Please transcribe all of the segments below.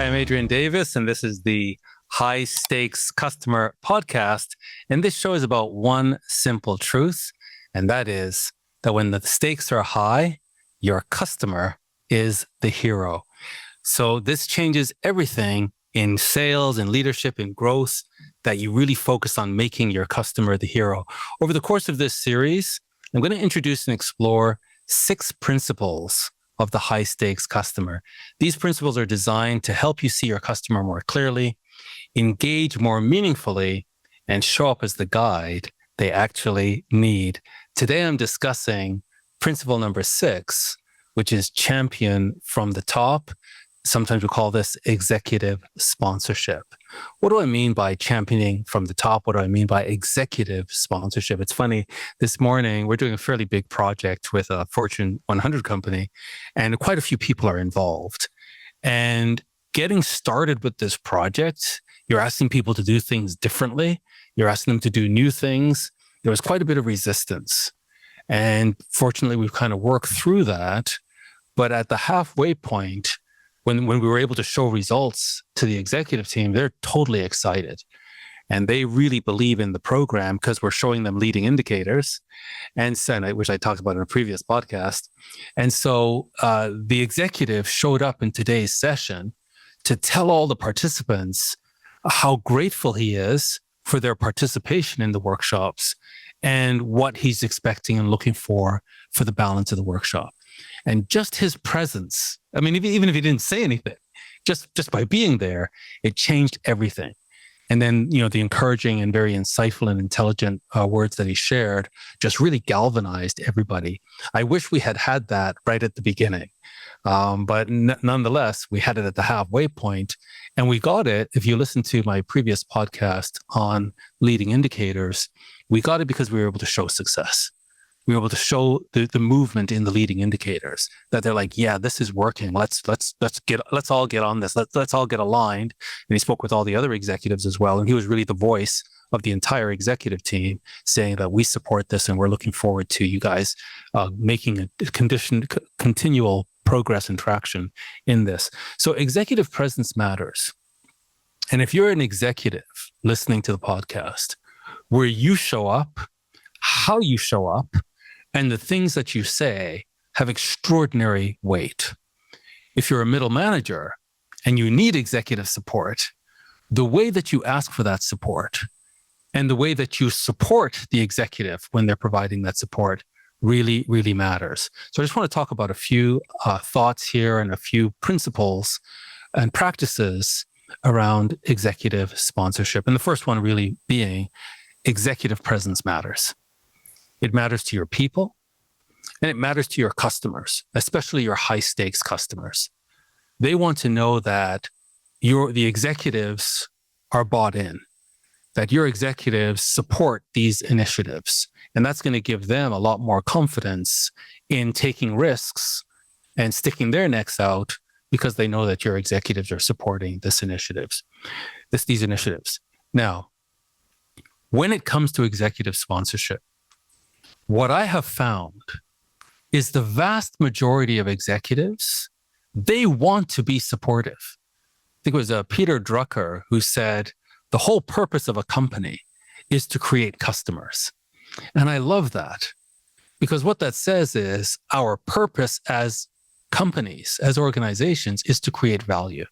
I'm Adrian Davis, and this is the High Stakes Customer Podcast. And this show is about one simple truth, and that is that when the stakes are high, your customer is the hero. So this changes everything in sales and leadership and growth, that you really focus on making your customer the hero. Over the course of this series, I'm going to introduce and explore 6 principles of the high stakes customer. These principles are designed to help you see your customer more clearly, engage more meaningfully, and show up as the guide they actually need. Today, I'm discussing principle number 6, which is champion from the top. Sometimes we call this executive sponsorship. What do I mean by championing from the top? What do I mean by executive sponsorship? It's funny, this morning we're doing a fairly big project with a Fortune 100 company, and quite a few people are involved. And getting started with this project, you're asking people to do things differently. You're asking them to do new things. There was quite a bit of resistance. And fortunately, we've kind of worked through that. But at the halfway point, when we were able to show results to the executive team, they're totally excited. And they really believe in the program because we're showing them leading indicators, which I talked about in a previous podcast. And so the executive showed up in today's session to tell all the participants how grateful he is for their participation in the workshops and what he's expecting and looking for the balance of the workshop. And just his presence, I mean, even if he didn't say anything, just by being there, it changed everything. And then, the encouraging and very insightful and intelligent words that he shared just really galvanized everybody. I wish we had had that right at the beginning. But nonetheless, we had it at the halfway point, and we got it. If you listen to my previous podcast on leading indicators, we got it because we were able to show success. We were able to show the movement in the leading indicators, that they're like, yeah, this is working. Let's all get on this. Let's all get aligned. And he spoke with all the other executives as well. And he was really the voice of the entire executive team, saying that we support this and we're looking forward to you guys making a continual progress and traction in this. So executive presence matters. And if you're an executive listening to the podcast, where you show up, how you show up, and the things that you say have extraordinary weight. If you're a middle manager and you need executive support, the way that you ask for that support and the way that you support the executive when they're providing that support really, really matters. So I just want to talk about a few thoughts here and a few principles and practices around executive sponsorship. And the first one really being executive presence matters. It matters to your people, and it matters to your customers, especially your high stakes customers. They want to know that the executives are bought in, that your executives support these initiatives. And that's going to give them a lot more confidence in taking risks and sticking their necks out, because they know that your executives are supporting these initiatives. Now, when it comes to executive sponsorship, what I have found is the vast majority of executives, they want to be supportive. I think it was Peter Drucker who said, the whole purpose of a company is to create customers. And I love that, because what that says is our purpose as companies, as organizations, is to create value.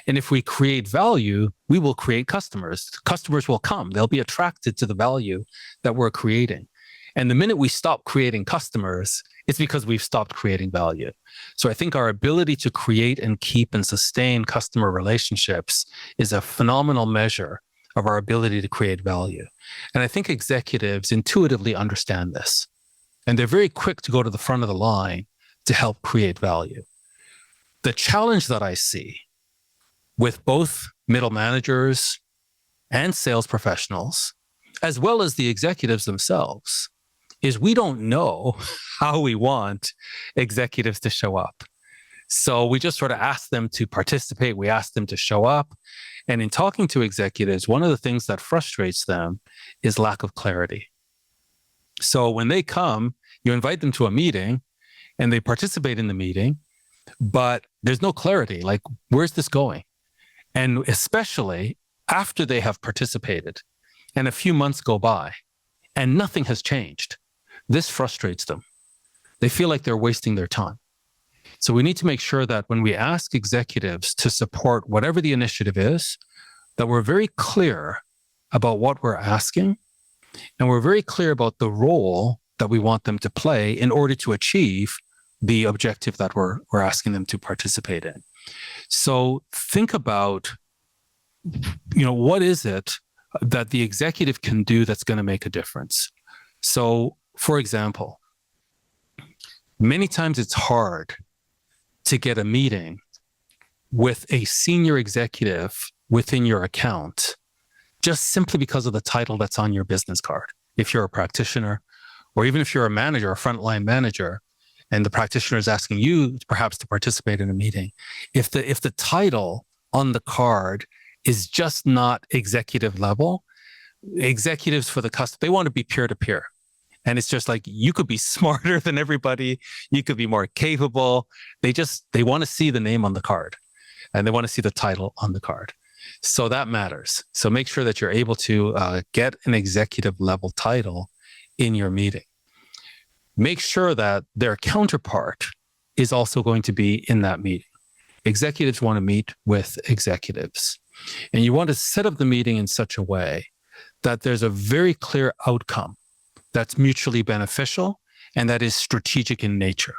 And if we create value, we will create customers. Customers will come. They'll be attracted to the value that we're creating. And the minute we stop creating customers, it's because we've stopped creating value. So I think our ability to create and keep and sustain customer relationships is a phenomenal measure of our ability to create value. And I think executives intuitively understand this. And they're very quick to go to the front of the line to help create value. The challenge that I see with both middle managers and sales professionals, as well as the executives themselves, is we don't know how we want executives to show up. So we just sort of ask them to participate. We ask them to show up. And in talking to executives, one of the things that frustrates them is lack of clarity. So when they come, you invite them to a meeting and they participate in the meeting, but there's no clarity. Like, where's this going? And especially after they have participated and a few months go by and nothing has changed, this frustrates them. They feel like they're wasting their time. So we need to make sure that when we ask executives to support whatever the initiative is, that we're very clear about what we're asking, and we're very clear about the role that we want them to play in order to achieve the objective that we're asking them to participate in. So think about, what is it that the executive can do that's going to make a difference? So, for example, many times it's hard to get a meeting with a senior executive within your account just simply because of the title that's on your business card. If you're a practitioner, or even if you're a manager, a frontline manager, and the practitioner is asking you perhaps to participate in a meeting, if the title on the card is just not executive level, executives for the customer, they want to be peer-to-peer. And it's just like, you could be smarter than everybody. You could be more capable. They want to see the name on the card, and they want to see the title on the card. So that matters. So make sure that you're able to get an executive level title in your meeting. Make sure that their counterpart is also going to be in that meeting. Executives want to meet with executives. And you want to set up the meeting in such a way that there's a very clear outcome that's mutually beneficial and that is strategic in nature.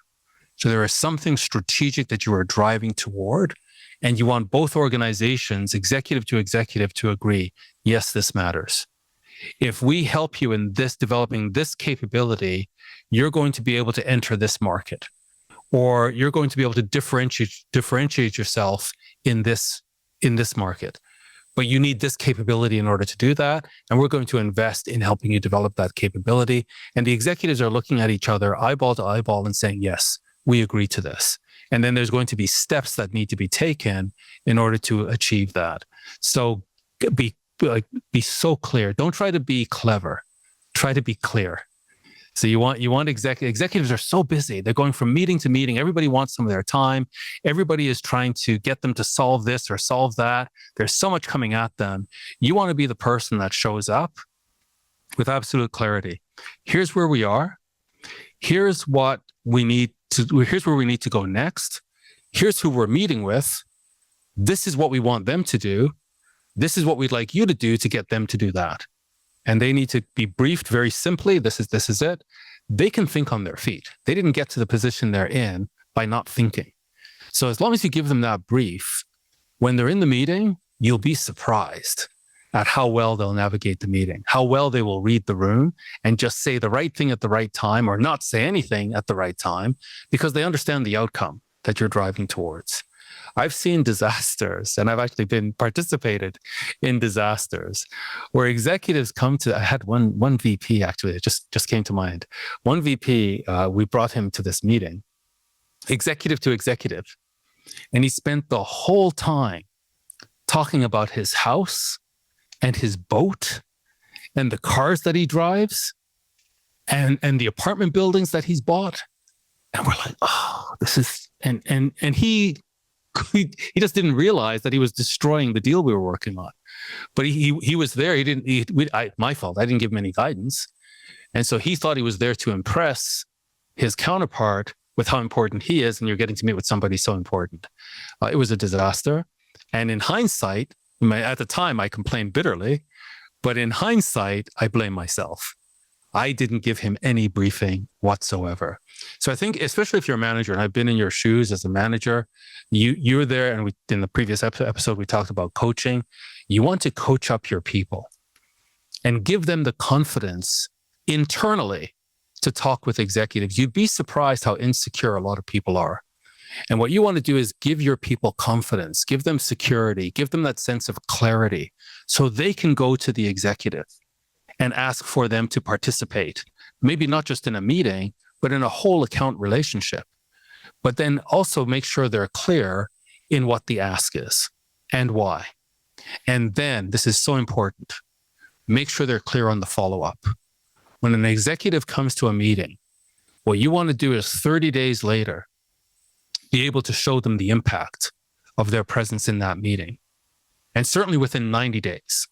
So there is something strategic that you are driving toward, and you want both organizations, executive, to agree, yes, this matters. If we help you in this, developing this capability, you're going to be able to enter this market, or you're going to be able to differentiate yourself in this market. But you need this capability in order to do that. And we're going to invest in helping you develop that capability. And the executives are looking at each other eyeball to eyeball and saying, yes, we agree to this. And then there's going to be steps that need to be taken in order to achieve that. So be so clear. Don't try to be clever. Try to be clear. So you want executives are so busy. They're going from meeting to meeting. Everybody wants some of their time. Everybody is trying to get them to solve this or solve that. There's so much coming at them. You want to be the person that shows up with absolute clarity. Here's where we are. Here's what we need to. Here's where we need to go next. Here's who we're meeting with. This is what we want them to do. This is what we'd like you to do to get them to do that. And they need to be briefed very simply. This is it. They can think on their feet. They didn't get to the position they're in by not thinking. So as long as you give them that brief, when they're in the meeting, you'll be surprised at how well they'll navigate the meeting, how well they will read the room and just say the right thing at the right time, or not say anything at the right time, because they understand the outcome that you're driving towards. I've seen disasters, and I've actually participated in disasters where executives come to. I had one VP actually. It just came to mind. One VP, we brought him to this meeting, executive to executive, and he spent the whole time talking about his house and his boat and the cars that he drives and the apartment buildings that he's bought. And we're like, oh, this is and he just didn't realize that he was destroying the deal we were working on. But he was there. My fault. I didn't give him any guidance. And so he thought he was there to impress his counterpart with how important he is. And you're getting to meet with somebody so important. It was a disaster. And in hindsight, at the time, I complained bitterly. But in hindsight, I blame myself. I didn't give him any briefing whatsoever. So I think, especially if you're a manager, and I've been in your shoes as a manager, you're there, and in the previous episode, we talked about coaching. You want to coach up your people and give them the confidence internally to talk with executives. You'd be surprised how insecure a lot of people are. And what you want to do is give your people confidence, give them security, give them that sense of clarity so they can go to the executive and ask for them to participate, maybe not just in a meeting, but in a whole account relationship. But then also make sure they're clear in what the ask is and why. And then, this is so important, make sure they're clear on the follow-up. When an executive comes to a meeting, what you want to do is 30 days later, be able to show them the impact of their presence in that meeting. And certainly within 90 days,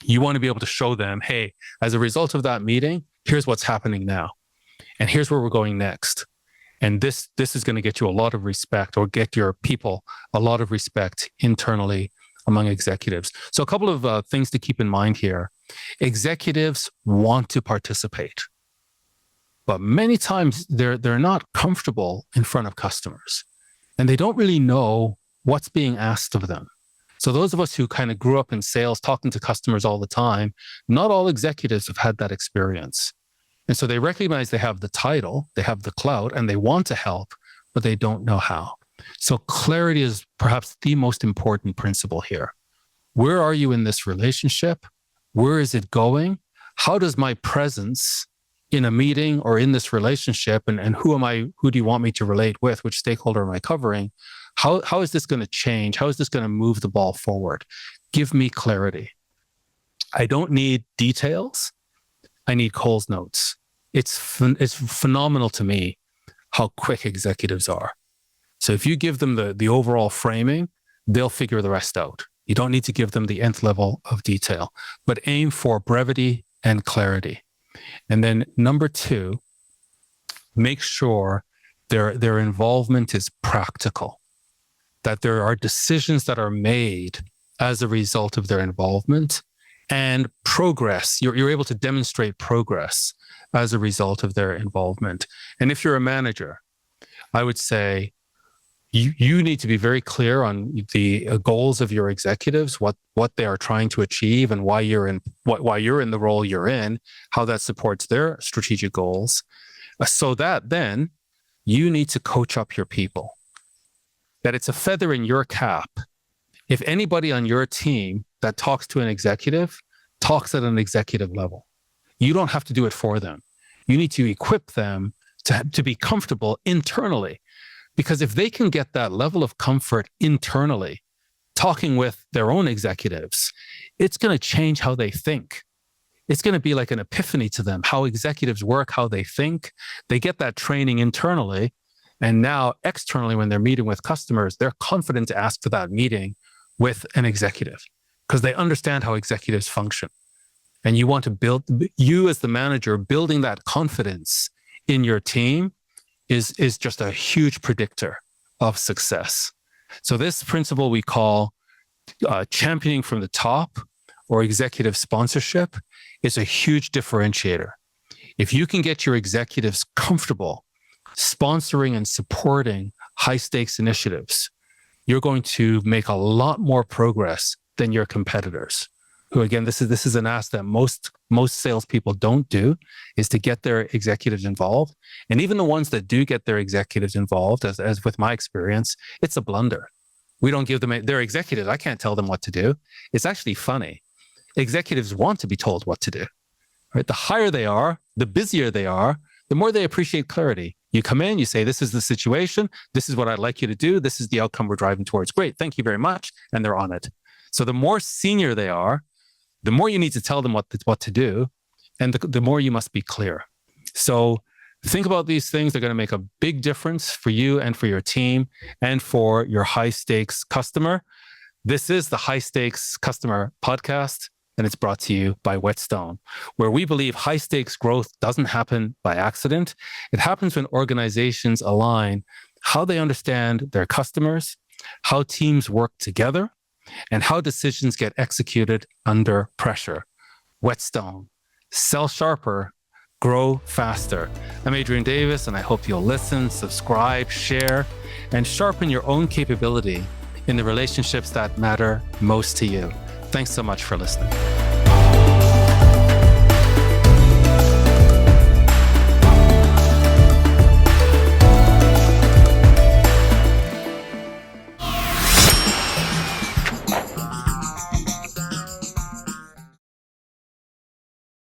you want to be able to show them, hey, as a result of that meeting, here's what's happening now. And here's where we're going next. And this is going to get you a lot of respect, or get your people a lot of respect internally among executives. So a couple of things to keep in mind here. Executives want to participate, but many times they're not comfortable in front of customers, and they don't really know what's being asked of them. So those of us who kind of grew up in sales, talking to customers all the time, not all executives have had that experience. And so they recognize they have the title, they have the clout, and they want to help, but they don't know how. So clarity is perhaps the most important principle here. Where are you in this relationship? Where is it going? How does my presence in a meeting or in this relationship, and who do you want me to relate with? Which stakeholder am I covering? How is this going to change? How is this going to move the ball forward? Give me clarity. I don't need details. I need Cole's notes. It's phenomenal to me how quick executives are. So if you give them the overall framing, they'll figure the rest out. You don't need to give them the nth level of detail, but aim for brevity and clarity. And then number 2, make sure their involvement is practical, that there are decisions that are made as a result of their involvement, and progress. You're able to demonstrate progress as a result of their involvement. And if you're a manager, I would say you need to be very clear on the goals of your executives, what they are trying to achieve, and why you're in the role you're in, how that supports their strategic goals, so that then you need to coach up your people. That it's a feather in your cap if anybody on your team that talks to an executive talks at an executive level. You don't have to do it for them. You need to equip them to be comfortable internally. Because if they can get that level of comfort internally, talking with their own executives, it's going to change how they think. It's going to be like an epiphany to them, how executives work, how they think. They get that training internally. And now externally, when they're meeting with customers, they're confident to ask for that meeting with an executive because they understand how executives function. And you want to build, you as the manager, building that confidence in your team is just a huge predictor of success. So this principle we call championing from the top, or executive sponsorship, is a huge differentiator. If you can get your executives comfortable sponsoring and supporting high stakes initiatives, you're going to make a lot more progress than your competitors, who, again, this is an ask that most salespeople don't do, is to get their executives involved. And even the ones that do get their executives involved, as with my experience, it's a blunder. We don't give them, they're executives, I can't tell them what to do. It's actually funny. Executives want to be told what to do, right? The higher they are, the busier they are, the more they appreciate clarity. You come in, you say, this is the situation, this is what I'd like you to do, this is the outcome we're driving towards. Great, thank you very much. And they're on it. So the more senior they are, the more you need to tell them what to do, and the more you must be clear. So think about these things. They're going to make a big difference for you and for your team and for your high stakes customer. This is the High Stakes Customer Podcast, and it's brought to you by Whetstone, where we believe high stakes growth doesn't happen by accident. It happens when organizations align how they understand their customers, how teams work together, and how decisions get executed under pressure. Whetstone. Sell sharper, grow faster. I'm Adrian Davis, and I hope you'll listen, subscribe, share, and sharpen your own capability in the relationships that matter most to you. Thanks so much for listening.